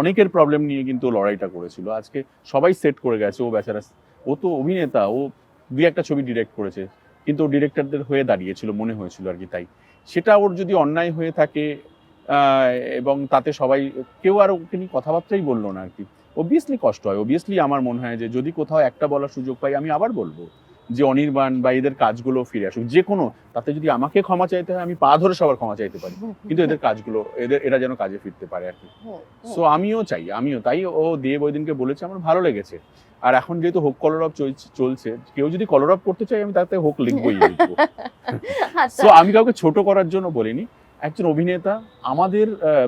অনেকের প্রবলেম নিয়ে কিন্তু লড়াইটা করেছিল। আজকে সবাই সেট করে গেছে, ও বেচারা, ও তো অভিনেতা, ও 2-1টা ছবি ডিরেক্ট করেছে, কিন্তু ও ডিরেক্টরদের হয়ে দাঁড়িয়েছিল, মনে হয়েছিল আর কি। তাই সেটা ওর যদি অন্যায় হয়ে থাকে, এবং তাতে সবাই, কেউ আর ওকে নিয়ে কথাবার্তাই বললো না আর কি, অবভিয়াসলি কষ্ট হয়। অবভিয়াসলি আমার মনে হয় যে যদি কোথাও একটা বলার সুযোগ পাই, আমি আবার বলবো যে অনির্বাণ বা এদের কাজগুলো ফিরে আসুক, যে কোনো, তাতে যদি আমাকে ক্ষমা চাইতে হয় আমি পা ধরে সবার ক্ষমা চাইতে পারি, কিন্তু এদের কাজগুলো এরা যেন কাজে ফিরতে পারে আর কি। সো আমিও চাই, তাই ও দেব ওই দিনকে বলেছে, আমার ভালো লেগেছে। আর এখন যেহেতু হোক কলরব চলছে, কেউ যদি কলরব করতে চাই আমি তাতে হোক লিখবই লিখবো। সো আমি কাউকে ছোট করার জন্য বলিনি। একজন অভিনেতা, আমাদের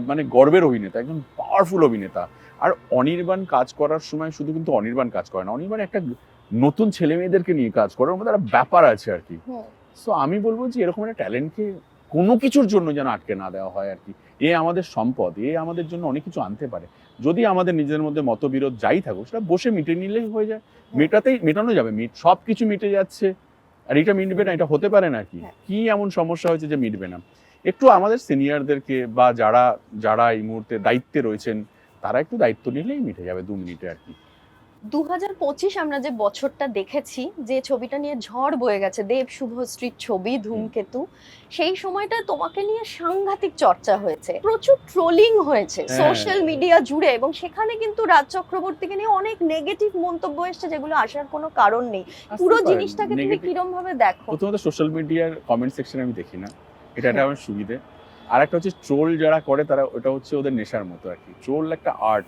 মানে গর্বের অভিনেতা, একজন পাওয়ারফুল অভিনেতা। আর অনির্বাণ কাজ করার সময় শুধু কিন্তু অনির্বাণ কাজ করে না, অনির্বাণ একটা নতুন ছেলে মেয়েদেরকে নিয়ে কাজ করে, ওর মধ্যে একটা ব্যাপার আছে আর কি। সো আমি বলবো যে এরকম একটা ট্যালেন্টকে কোনো কিছুর জন্য যেন আটকে না দেওয়া হয় আর কি। এ আমাদের সম্পদ, এ আমাদের জন্য অনেক কিছু আনতে পারে। যদি আমাদের নিজেদের মধ্যে মতবিরোধ যাই থাকুক, সেটা বসে মিটে নিলেই হয়ে যায়, মেটানো যাবে। সবকিছু মিটে যাচ্ছে আর এটা মিটবে না, এটা হতে পারে না কি? কি এমন সমস্যা হয়েছে যে মিটবে না? একটু আমাদের সিনিয়রদেরকে বা যারা এই মুহূর্তে দায়িত্বে রয়েছেন, তারা একটু দায়িত্ব নিলেই মিটে যাবে 2 মিনিটে আর কি। 2025 আমরা যে বছরটা দেখেছি, যে ছবিটা নিয়ে ঝড় বয়ে গেছে, দেব শুভশ্রীর ছবি ধূমকেতু, সেই সময়টা তোমাকে নিয়ে সাংঘাতিক চর্চা হয়েছে, প্রচুর ট্রোলিং হয়েছে সোশ্যাল মিডিয়া জুড়ে, এবং সেখানে কিন্তু রাজ চক্রবর্তীকে নিয়ে অনেক নেগেটিভ মন্তব্য এসেছে, যেগুলো আসার কোনো কারণ নেই। পুরো জিনিসটাকে তুমি কিরকম ভাবে দেখো? প্রথমত সোশ্যাল মিডিয়ার কমেন্ট সেকশন আমি দেখি না, এটা আমার সুবিধে। আর একটা হচ্ছে ট্রোল যারা করে তারা, ওটা হচ্ছে ওদের নেশার মতো আর কি। ট্রোল একটা আর্ট,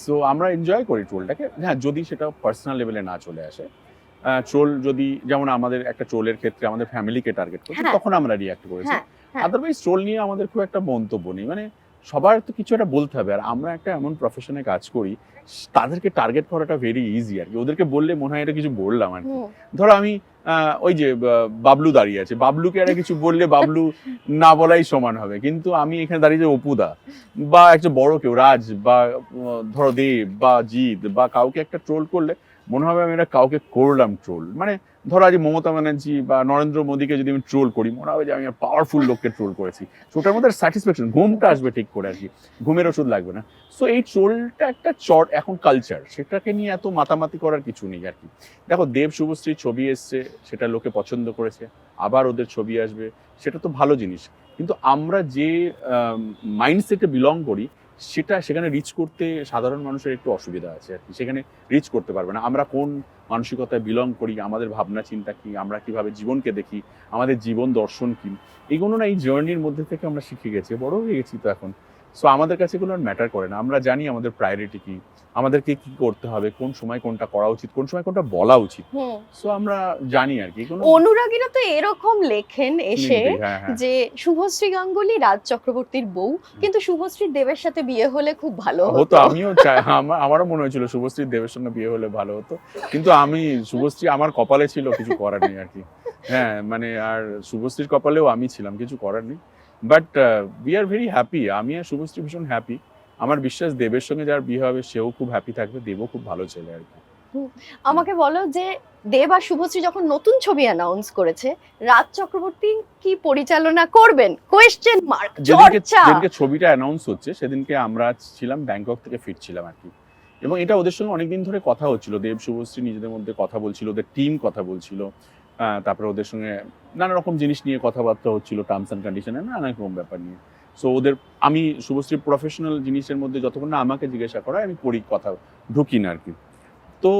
সো আমরা এনজয় করি ট্রোলটাকে, হ্যাঁ, যদি সেটা পার্সোনাল লেভেলে না চলে আসে। ট্রোল যদি, যেমন আমাদের একটা ট্রোলের ক্ষেত্রে আমাদের ফ্যামিলিকে টার্গেট করছে, তখন আমরা রিঅ্যাক্ট করেছি। আদারওয়াইজ ট্রোল নিয়ে আমাদের খুব একটা মন্তব্য নেই, মানে সবার তো কিছু একটা বলতে হবে। আর আমরা একটা এমন প্রফেশনে কাজ করি, তাদেরকে টার্গেট করাটা ভেরি ইজি আর কি। ওদেরকে বললে মনে হয় এটা কিছু বললাম আর কি। ধরো আমি ওই যে বাবলু দাঁড়িয়ে আছে, বাবলুকে একটা কিছু বললে বাবলু না বলাই সমান হবে, কিন্তু আমি এখানে দাঁড়িয়ে যে অপুদা বা একটা বড় কেউ, রাজ বা ধরো দেব বা জিৎ বা কাউকে একটা ট্রোল করলে মনে হবে আমি এটা কাউকে করলাম ট্রোল। মানে ধরো আজ মমতা ব্যানার্জি বা নরেন্দ্র মোদীকে যদি আমি ট্রোল করি, মনে হবে যে আমি পাওয়ারফুল লোককে ট্রোল করেছি। ওটার মধ্যে স্যাটিসফ্যাকশন, ঘুমটা আসবে ঠিক করে আর কি, ঘুমের ওষুধ লাগবে না। সো এই ট্রোলটা একটা এখন কালচার, সেটাকে নিয়ে এত মাতামাতি করার কিছু নেই আর কি। দেখো, দেব শুভশ্রীর ছবি এসছে, সেটা লোকে পছন্দ করেছে, আবার ওদের ছবি আসবে, সেটা তো ভালো জিনিস। কিন্তু আমরা যে মাইন্ডসেটে বিলং করি, সেখানে রিচ করতে সাধারণ মানুষের একটু অসুবিধা আছে আর কি। সেখানে রিচ করতে পারবে না। আমরা কোন মানসিকতায় বিলং করি, আমাদের ভাবনা চিন্তা কি, আমরা কিভাবে জীবনকে দেখি, আমাদের জীবন দর্শন কি, এইগুলো না এই জার্নির মধ্যে থেকে আমরা শিখে গেছি, বড় হয়ে গেছি তো এখন। সো আমাদের কাছে এগুলো আর ম্যাটার করে না। আমরা জানি আমাদের প্রায়োরিটি কি, আমাদেরকে কি করতে হবে, কোন সময় কোনটা করা উচিত, কোন সময় কোনটা বলা উচিত। সো আমরা জানি আর কি। অনুরাগীরা তো এরকম লেখেন এসে যে শুভশ্রী গাঙ্গুলি রাজ চক্রবর্তীর বউ, কিন্তু শুভশ্রীর দেবের সাথে বিয়ে হলে খুব ভালো হতো। আমিও চাই, আমারও মনে হয়েছিল শুভশ্রীর দেবের সঙ্গে বিয়ে হলে ভালো হতো, কিন্তু আমি শুভশ্রী আমার কপালে ছিল, কিছু করার নেই আর কি। হ্যাঁ, মানে আর শুভশ্রীর কপালেও আমি ছিলাম, কিছু করার নেই। But we are very happy, আমি আর শুভশ্রী ভীষণ হ্যাপি। আমার বিশ্বাস দেবের সঙ্গে যার বিয়ে হবে সেও খুব হ্যাপি থাকবে, দেবও খুব ভালো ছেলে আর কি। আমাকে বলো যে দেব আর শুভশ্রী যখন নতুন ছবি অ্যানাউন্স করেছে, রাজ চক্রবর্তী কি পরিচালনা করবেন? Question mark. যেদিনকে ছবিটা অ্যানাউন্স হচ্ছে সেদিনকে আমরা ছিলাম ব্যাংকক থেকে ফিরছিলাম আর কি, এবং এটা ওদের সঙ্গে অনেকদিন ধরে কথা হচ্ছিল। দেব শুভশ্রী নিজেদের মধ্যে কথা বলছিল, ওদের টিম কথা বলছিল, তারপরে ওদের সঙ্গে নানা রকম জিনিস নিয়ে কথাবার্তা হচ্ছিল, টার্মস অ্যান্ড কন্ডিশনে নানা রকম ব্যাপার নিয়ে। সো আমি শুভশ্রীর প্রফেশনাল জিনিসের মধ্যে যতক্ষণ না আমাকে জিজ্ঞাসা করা, আমি করি কথা, ঢুকি না আর কি। তো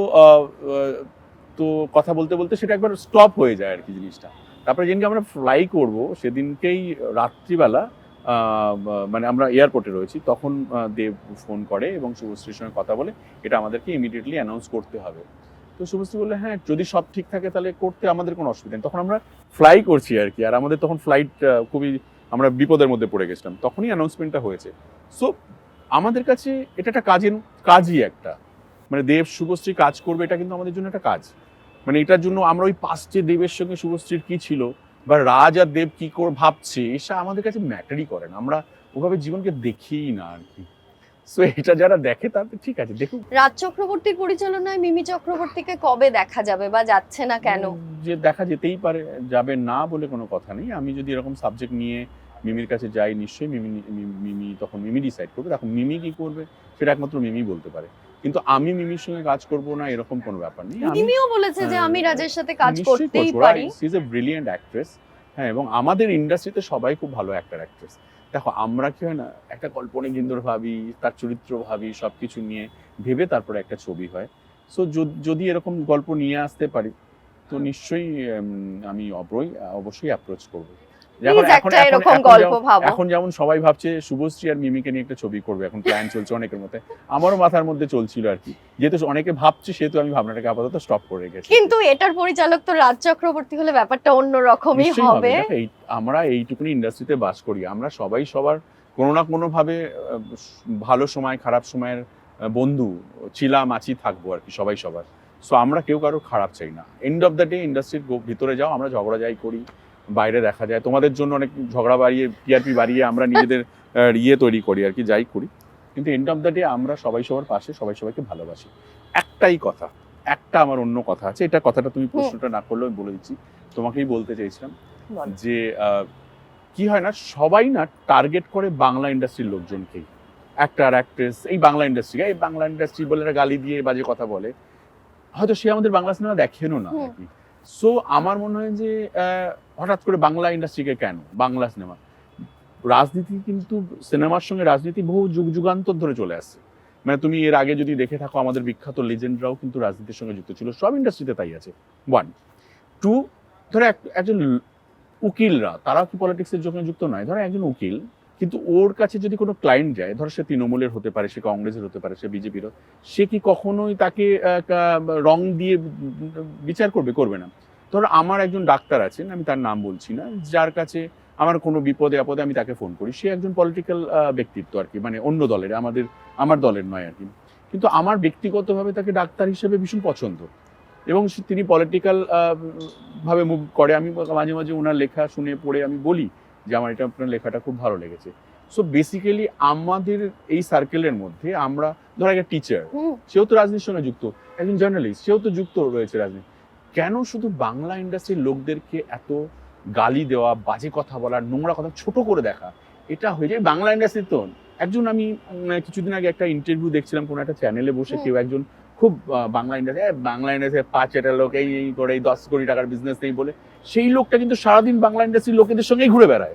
তো কথা বলতে বলতে সেটা একবার স্টপ হয়ে যায় আর কি জিনিসটা। তারপরে যেদিনকে আমরা ফ্লাই করব সেদিনকেই রাত্রিবেলা, মানে আমরা এয়ারপোর্টে রয়েছি, তখন দেব ফোন করে এবং শুভশ্রীর সঙ্গে কথা বলে এটা আমাদেরকে ইমিডিয়েটলি অ্যানাউন্স করতে হবে। তো শুভশ্রী বললে হ্যাঁ, যদি সব ঠিক থাকে তাহলে করতে আমাদের কোনো অসুবিধা নেই। তখন আমরা ফ্লাই করছি আর কি, আর আমাদের তখন ফ্লাইট খুবই, আমরা বিপদের মধ্যে পড়ে গেছিলাম, তখনই অ্যানাউন্সমেন্টটা হয়েছে। সো আমাদের কাছে এটা একটা কাজই একটা, মানে দেব শুভশ্রী কাজ করবে, এটা কিন্তু আমাদের জন্য একটা কাজ। মানে এটার জন্য আমরা ওই পাস্টে দেবের সঙ্গে শুভশ্রীর কি ছিল বা রাজ আর দেব কি করে ভাবছে, এটা আমাদের কাছে ম্যাটারই করে না। আমরা ওভাবে জীবনকে দেখিই না আর কি। সো এটা যারা দেখে তাদের ঠিক আছে, দেখুক। রাজ চক্রবর্তীর পরিচালনায় মিমি চক্রবর্তীকে কবে দেখা যাবে বা যাচ্ছে না কেন? যে দেখা যেতেই পারে, যাবে না বলে কোনো কথা নেই। আমি যদি এরকম সাবজেক্ট নিয়ে মিমির কাছে যাই, নিশ্চয়ই মিমি তখন মিমি ডিসাইড করবে। এখন মিমি কি করবে সেটা একমাত্র মিমি বলতে পারে, কিন্তু আমি মিমির সঙ্গে কাজ করব না এরকম কোনো ব্যাপার নেই। মিমিও বলেছে যে আমি রাজের সাথে কাজ করতেই পারি। She is a brilliant actress. হ্যাঁ, এবং আমাদের ইন্ডাস্ট্রিতে সবাই খুব ভালো অ্যাক্টর অ্যাক্ট্রেস। দেখো, আমরা কি হয় না, একটা কল্পনিক ইন্দোর ভাবি, তার চরিত্র ভাবি, সবকিছু নিয়ে ভেবে তারপরে একটা ছবি হয়। সো যদি এরকম গল্প নিয়ে আসতে পারি, তো নিশ্চয়ই আমি অবশ্যই অ্যাপ্রোচ করবো। Please একটা এরকম গল্প ভাবো। এখন যেমন সবাই ভাবছে শুভশ্রী আর মিমিকে নিয়ে একটা ছবি করবে, এখন প্ল্যান চলছে অনেকের মধ্যে, আমারও মাথার মধ্যে চলছিল আর কি। যেহেতু অনেকে ভাবছে সেহেতু আমি ভাবনাটাকে আপাতত স্টপ করে রেখেছি। কিন্তু এটার পরিচালক তো রাজ চক্রবর্তী হলে ব্যাপারটা অন্য রকমই নিশ্চয়ই হবে। দেখো, আমরা এইটুকুনি ইন্ডাস্ট্রিতে বাস করি, আমরা সবাই সবার কোনো না কোনো ভাবে ভালো সময় খারাপ সময়ের বন্ধু ছিলাম, আছি, থাকবো আর কি, সবাই সবার। সো আমরা কেউ কারো খারাপ চাই না। এন্ড অফ দ্য ডে ইন্ডাস্ট্রির ভিতরে যাও, আমরা ঝগড়া যাই করি, বাইরে দেখা যায় তোমাদের জন্য অনেক ঝগড়া বাড়িয়ে টিআরপি বাড়িয়ে আমরা নিজেদের তৈরি করি আর কি, যাই করি, কিন্তু এন্ড অফ দ্য ডে আমরা সবাই সবার পাশে, সবাই সবাইকে ভালোবাসি। একটাই কথা, একটা আমার অন্য কথা আছে, এটা কথাটা তুমি প্রশ্নটা না করলেও আমি বলে দিচ্ছি, তোমাকেই বলতে চাইছিলাম যে কি হয় না, সবাই না টার্গেট করে বাংলা ইন্ডাস্ট্রির লোকজনকেই, অ্যাক্টর অ্যাক্ট্রেস, এই বাংলা ইন্ডাস্ট্রি বলে গালি দিয়ে বাজে কথা বলে, হয়তো সে আমাদের বাংলা সিনেমা দেখেনও না আর কি। সো আমার মনে হয় যে হঠাৎ করে বাংলা ইন্ডাস্ট্রিকে কেন বাংলা সিনেমা, রাজনীতি কিন্তু সিনেমার সঙ্গে রাজনীতি বহু যুগান্তর ধরে চলে আসছে। মানে তুমি এর আগে যদি দেখে থাকো, আমাদের বিখ্যাত লেজেন্ডরাও কিন্তু রাজনীতির সঙ্গে যুক্ত ছিল, সব ইন্ডাস্ট্রিতে তাই আছে। 1 2 ধরো একজন উকিলরা, তারা কি পলিটিক্সের সঙ্গে যুক্ত নয়? ধরো একজন উকিল, কিন্তু ওর কাছে যদি কোনো ক্লায়েন্ট যায়, ধরো সে তৃণমূলের হতে পারে, সে কংগ্রেসের হতে পারে, সে বিজেপির, সে কি কখনোই তাকে রং দিয়ে বিচার করবে না। ধরো আমার একজন ডাক্তার আছেন, আমি তার নাম বলছি না, যার কাছে আমার কোনো বিপদে আপদে আমি তাকে ফোন করি, সে একজন পলিটিক্যাল ব্যক্তিত্ব আর কি, মানে অন্য দলের, আমার দলের নয় আর কি, কিন্তু আমার ব্যক্তিগতভাবে তাকে ডাক্তার হিসেবে ভীষণ পছন্দ, এবং তিনি পলিটিক্যাল ভাবে মুভ করে। আমি মাঝে মাঝে ওনার লেখা শুনে পড়ে আমি বলি যে আমার এটা আপনার লেখাটা খুব ভালো লেগেছে। সো বেসিক্যালি আমাদের এই সার্কেলের মধ্যে আমরা, ধরো একটা টিচার, সেও তো রাজনীতির সঙ্গে যুক্ত, একজন জার্নালিস্ট, সেও তো যুক্ত রয়েছে রাজনীতি। কেন শুধু বাংলা ইন্ডাস্ট্রির লোকদেরকে এত গালি দেওয়া, বাজে কথা বলা, নোংরা কথা, ছোট করে দেখা, এটা হয়ে যায় বাংলা ইন্ডাস্ট্রির তো। একজন আমি কিছুদিন আগে একটা ইন্টারভিউ দেখছিলাম কোনো একটা চ্যানেলে বসে, কেউ একজন খুব বাংলা ইন্ডাস্ট্রি 5 লোক এই করে, এই 10 কোটি টাকার বিজনেস নেই বলে, সেই লোকটা কিন্তু সারাদিন বাংলা ইন্ডাস্ট্রির লোকেদের সঙ্গেই ঘুরে বেড়ায়,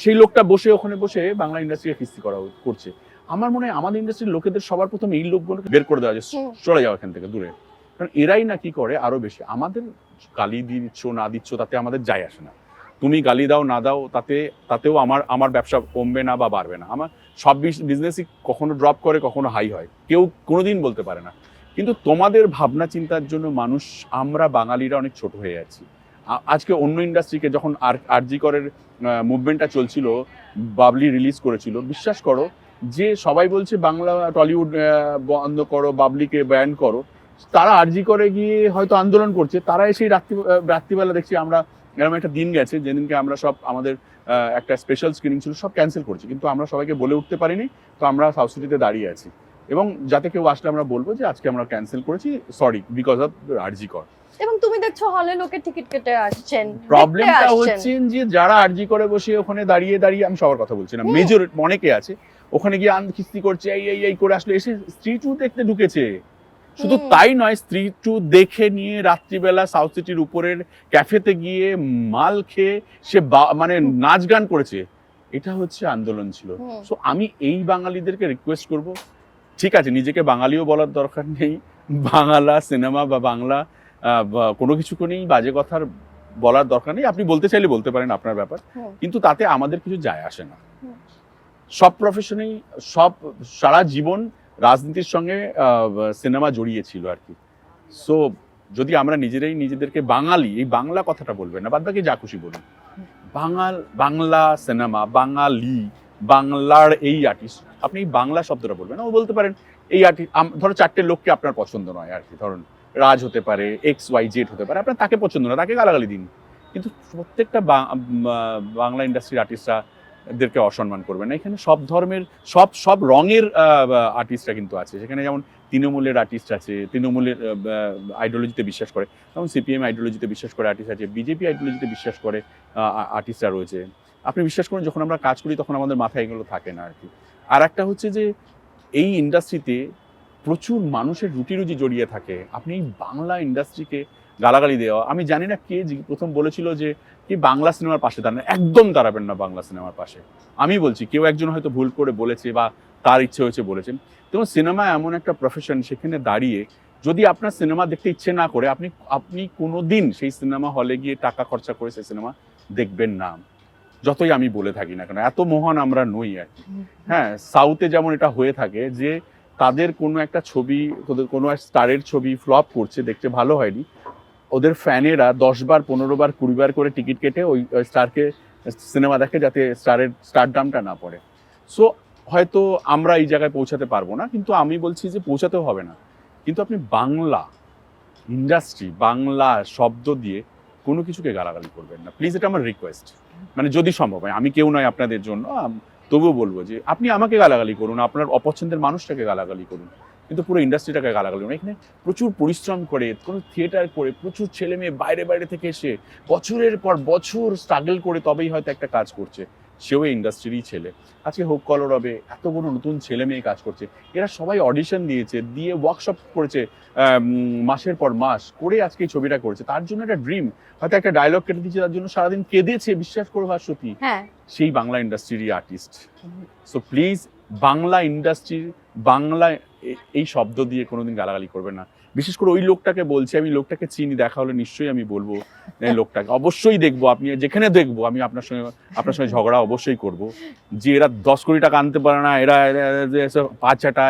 সেই লোকটা ওখানে বসে বাংলা ইন্ডাস্ট্রিকে কিস্তি করছে। আমার মনে হয় আমাদের ইন্ডাস্ট্রির লোকেদের সবার প্রথমে এই লোকগুলোকে বের করে দেওয়া যায়, চলে যাওয়া এখান থেকে দূরে, কারণ এরাই না কি করে আরো বেশি। আমাদের গালি দিচ্ছ না দিচ্ছ তাতে আমাদের যায় আসে না, তুমি গালি দাও না দাও তাতেও আমার ব্যবসা কমবে না বা বাড়বে না। আমার সব বিজনেসই কখনো ড্রপ করে, কখনো হাই হয়, কেউ কোনোদিন বলতে পারে না। কিন্তু তোমাদের ভাবনা চিন্তার জন্য মানুষ, আমরা বাঙালিরা অনেক ছোট হয়ে যাচ্ছি। আজকে অন্য ইন্ডাস্ট্রিকে যখন আরজি করের মুভমেন্টটা চলছিল, বাবলি রিলিজ করেছিল, বিশ্বাস করো যে সবাই বলছে বাংলা টলিউড বন্ধ করো, বাবলিকে ব্যান করো, তারা আরজি করে গিয়ে হয়তো আন্দোলন করছে, তারা এসে রাত্রিবেলা দেখছি আমরা, এরকম একটা দিন গেছে যেদিনকে আমরা সব, আমাদের একটা স্পেশাল স্ক্রিনিং ছিল, সব ক্যান্সেল করছি, কিন্তু আমরা সবাইকে বলে উঠতে পারিনি, তো আমরা সাউথ সিটিতে দাঁড়িয়ে আছি, এবং যাতে কেউ আসলে আমরা বলবো যে আজকে আমরা ক্যান্সেল করেছি, সরি, বিকজ অফ আরজি কর। এবং তুমি দেখছো হলে লোকে টিকিট কেটে আসছেন। প্রবলেমটা হচ্ছে যে যারা আরজি করে বসে ওখানে দাঁড়িয়ে, আমি সবার কথা বলছি না, মেজর অনেকে আছে ওখানে গিয়ে কিস্তি করছে, এই করে আসলে এসে স্ত্রী টু দেখতে ঢুকেছে। শুধু তাই নয়, স্ত্রী টু দেখে নিয়ে রাত্রিবেলা সাউথ সিটির উপরের ক্যাফেতে গিয়ে মাল খেয়ে সে মানে নাচ গান করেছে। এটা হচ্ছে আন্দোলন ছিল। সো আমি এই বাঙালিদেরকে রিকোয়েস্ট করব, ঠিক আছে নিজেকে বাঙালিও বলার দরকার নেই, বাংলা সিনেমা বা বাংলা কোনো কিছুকে নেই বাজে কথার বলার দরকার নেই, আপনি বলতে চাইলে বলতে পারেন, আপনার ব্যাপার, কিন্তু তাতে আমাদের কিছু যায় আসে না। সব প্রফেশনেই, সারা জীবন রাজনীতির সঙ্গে সিনেমা জড়িয়ে ছিল আর কি। সো যদি আমরা নিজেদেরকে বাঙালি, এই বাংলা কথাটা বলবেন না, বাদ বাকি যা খুশি বলুন, বাংলা সিনেমা, বাঙালি, বাংলার এই আর্টিস্ট, আপনি বাংলা শব্দটা বলবেন না। ও বলতে পারেন এই আর্টিস্ট, ধরো 4টে লোককে আপনার পছন্দ নয় আর কি, ধরুন রাজ হতে পারে, XYZ হতে পারে, আপনার তাকে পছন্দ না, তাকে গালাগালি দিন, কিন্তু প্রত্যেকটা বাংলা ইন্ডাস্ট্রির আর্টিস্টরা এদেরকে অসম্মান করবে না। এখানে সব ধর্মের, সব রঙের আর্টিস্টরা কিন্তু আছে, সেখানে যেমন তৃণমূলের আর্টিস্ট আছে, তৃণমূলের আইডিওলজিতে বিশ্বাস করে, যেমন CPM আইডিওলজিতে বিশ্বাস করে আর্টিস্ট আছে, BJP আইডিওলজিতে বিশ্বাস করে আর্টিস্টরা রয়েছে। আপনি বিশ্বাস করুন, যখন আমরা কাজ করি তখন আমাদের মাথায় এগুলো থাকে না আর কি। আর একটা হচ্ছে যে এই ইন্ডাস্ট্রিতে প্রচুর মানুষের রুটি রুজি জড়িয়ে থাকে, আপনি বাংলা ইন্ডাস্ট্রিকে গালাগালি দেওয়া, আমি জানি না কে প্রথম বলেছিল যে কি বাংলা সিনেমার পাশে দাঁড়ান, একদম দাঁড়াবেন না বাংলা সিনেমার পাশে। আমি বলছি কেউ একজন হয়তো ভুল করে বলেছে বা তার ইচ্ছে হয়েছে বলেছেন, তো সিনেমা এমন একটা প্রফেশন, সেখানে দাঁড়িয়ে যদি আপনার সিনেমা দেখতে ইচ্ছে না করে আপনি কোনোদিন সেই সিনেমা হলে গিয়ে টাকা খরচা করে সেই সিনেমা দেখবেন না, যতই আমি বলে থাকি না কেন, এত মহান আমরা নই আর কি। হ্যাঁ, সাউথে যেমন এটা হয়ে থাকে যে তাদের কোনো একটা ছবি, ওদের কোনো স্টারের ছবি ফ্লপ করছে, দেখতে ভালো হয়নি, ওদের ফ্যানেরা 10 বার 15 বার 20 বার করে টিকিট কেটে ওই স্টারকে সিনেমা দেখে, যাতে স্টার দামটা না পড়ে। সো হয়তো আমরা এই জায়গায় পৌঁছাতে পারবো না, কিন্তু আমি বলছি যে পৌঁছাতেও হবে না, কিন্তু আপনি বাংলা ইন্ডাস্ট্রি, বাংলা শব্দ দিয়ে কোনো কিছুকে গালাগালি করবেন না প্লিজ, এটা আমার রিকোয়েস্ট। মানে যদি সম্ভব হয়, আমি কেউ নয় আপনাদের জন্য, তবুও বলবো যে আপনি আমাকে গালাগালি করুন, আপনার অপছন্দের মানুষটাকে গালাগালি করুন, কিন্তু পুরো ইন্ডাস্ট্রিটাকে গালাগালি করুন। এখানে প্রচুর পরিশ্রম করে, কোনো থিয়েটার করে, প্রচুর ছেলে মেয়ে বাইরে বাইরে থেকে এসে বছরের পর বছর স্ট্রাগল করে তবেই হয়তো একটা কাজ করছে, সেও ইন্ডাস্ট্রিরই ছেলে। আজকে হোক কলরবে এত বড় নতুন ছেলে মেয়ে কাজ করছে, এরা সবাই অডিশন দিয়েছে, দিয়ে ওয়ার্কশপ করেছে মাসের পর মাস করে, আজকে এই ছবিটা করেছে। তার জন্য একটা ড্রিম, হয়তো একটা ডায়লগ কেটে দিয়েছে, তার জন্য সারাদিন কেঁদেছে, বিশ্বাস করো ভাস্বতী, হ্যাঁ, সেই বাংলা ইন্ডাস্ট্রিরই আর্টিস্ট। সো প্লিজ বাংলা ইন্ডাস্ট্রির, বাংলা এই শব্দ দিয়ে কোনোদিন গালাগালি করবেন না। বিশেষ করে ওই লোকটাকে বলছি, আমি লোকটাকে চিনি, দেখা হলে নিশ্চয়ই আমি বলবো এই লোকটাকে অবশ্যই দেখবো, আপনি যেখানে দেখবো আমি আপনার সঙ্গে ঝগড়া অবশ্যই করব, যে এরা 10 কোটি টাকা আনতে পারে না, এরা পাঁচাটা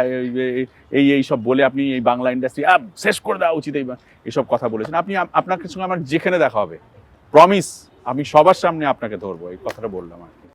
এই সব বলে আপনি এই বাংলা ইন্ডাস্ট্রি শেষ করে দেওয়া উচিত, এইসব কথা বলেছেন আপনি। আপনার সঙ্গে আমার যেখানে দেখা হবে, প্রমিস আমি সবার সামনে আপনাকে ধরবো, এই কথাটা বললাম আর কি।